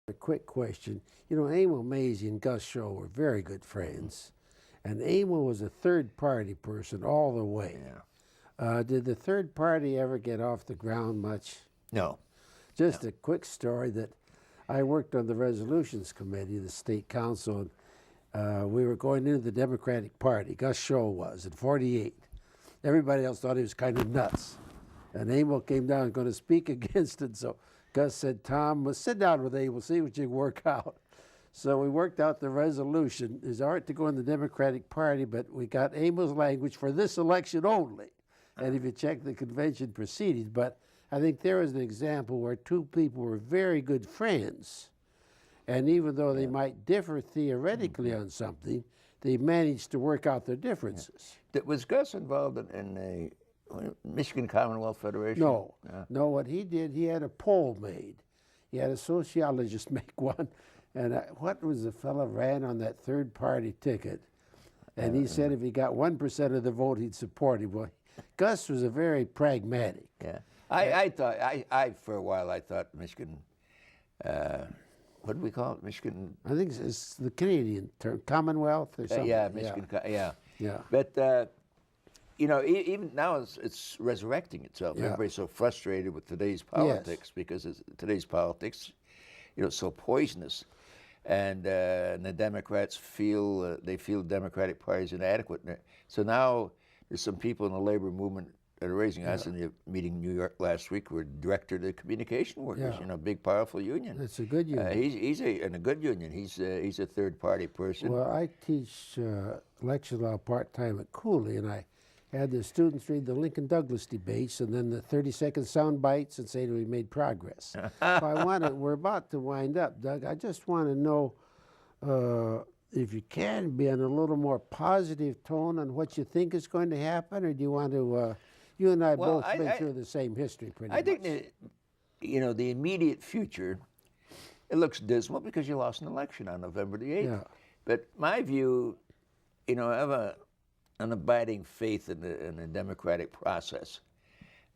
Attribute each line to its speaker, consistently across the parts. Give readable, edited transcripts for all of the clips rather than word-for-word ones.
Speaker 1: A quick question. You know, Emil Mazie and Gus Shaw were very good friends, and Emil was a third-party person all the way.
Speaker 2: Yeah.
Speaker 1: Did the third party ever get off the ground much?
Speaker 2: No.
Speaker 1: Just a quick story that I worked on the resolutions committee of the state council, and we were going into the Democratic Party. Gus Shaw was in '48. Everybody else thought he was kind of nuts, and Emil came down and going to speak against it. So Gus said, "Tom, let's sit down with Emil, see what you can work out." So we worked out the resolution. It's all right to go in the Democratic Party, but we got Emil's language for this election only. And if you check the convention proceedings, but I think there was an example where two people were very good friends, and even though they might differ theoretically on something, they managed to work out their differences.
Speaker 2: Was Gus involved in the Michigan Commonwealth Federation?
Speaker 1: No, no. What he did, he had a poll made. He had a sociologist make one, and what was the fellow ran on that third-party ticket? And he said if he got 1% of the vote, he'd support him. Well, Gus was a very pragmatic.
Speaker 2: Yeah, I thought for a while I thought Michigan. What do we call it? Michigan.
Speaker 1: I think it's the Canadian term, Commonwealth or something.
Speaker 2: Yeah, Michigan.
Speaker 1: Yeah.
Speaker 2: But you know, even now it's resurrecting itself.
Speaker 1: Yeah.
Speaker 2: Everybody's so frustrated with today's politics because today's politics, you know, so poisonous, and the Democrats feel they feel the Democratic Party is inadequate. So now there's some people in the labor movement that are raising us in the meeting in New York last week. We're director of the communication workers, you know, big powerful union.
Speaker 1: It's a good union.
Speaker 2: He's in a good union. He's a third party person.
Speaker 1: Well, I teach election law part-time at Cooley, and I had the students read the Lincoln Douglas debates and then the 30-second sound bites and say that we made progress. So we're about to wind up, Doug. I just want to know if you can be in a little more positive tone on what you think is going to happen, or do you want to, you and I both been through the same history pretty much.
Speaker 2: I think you know, the immediate future, it looks dismal because you lost an election on November the 8th.
Speaker 1: Yeah.
Speaker 2: But my view, you know, I have an abiding faith in the democratic process.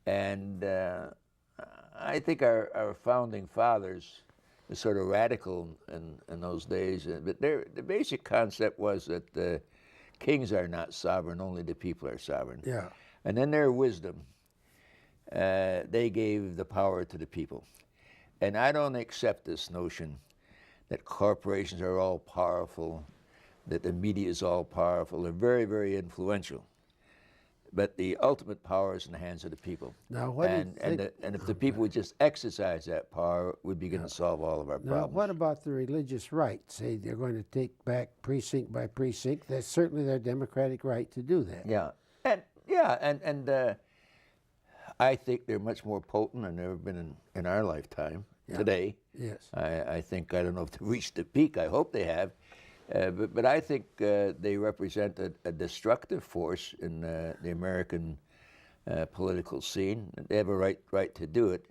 Speaker 2: And I think our founding fathers were sort of radical in those days. But the basic concept was that the kings are not sovereign, only the people are sovereign.
Speaker 1: Yeah.
Speaker 2: And in their wisdom, they gave the power to the people. And I don't accept this notion that corporations are all powerful, that the media is all powerful. They're very, very influential. But the ultimate power is in the hands of the people.
Speaker 1: Now, what
Speaker 2: and if the people would just exercise that power, we'd begin to solve all of our problems.
Speaker 1: Now, what about the religious right? Say they're going to take back precinct by precinct. That's certainly their democratic right to do that.
Speaker 2: Yeah, and I think they're much more potent than they've ever been in our lifetime today.
Speaker 1: Yes.
Speaker 2: I think, I don't know if they've reached the peak. I hope they have. But I think they represent a destructive force in the American political scene. They have a right to do it.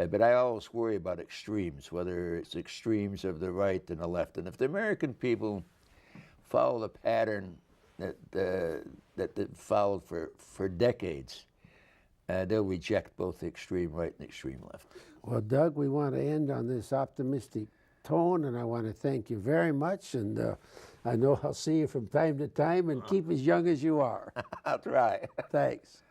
Speaker 2: But I always worry about extremes, whether it's extremes of the right and the left. And if the American people follow the pattern that they've followed for decades, they'll reject both the extreme right and the extreme left.
Speaker 1: Well, Doug, we want to end on this optimistic tone, and I want to thank you very much. And I know I'll see you from time to time, and keep as young as you are.
Speaker 2: I'll try.
Speaker 1: Thanks.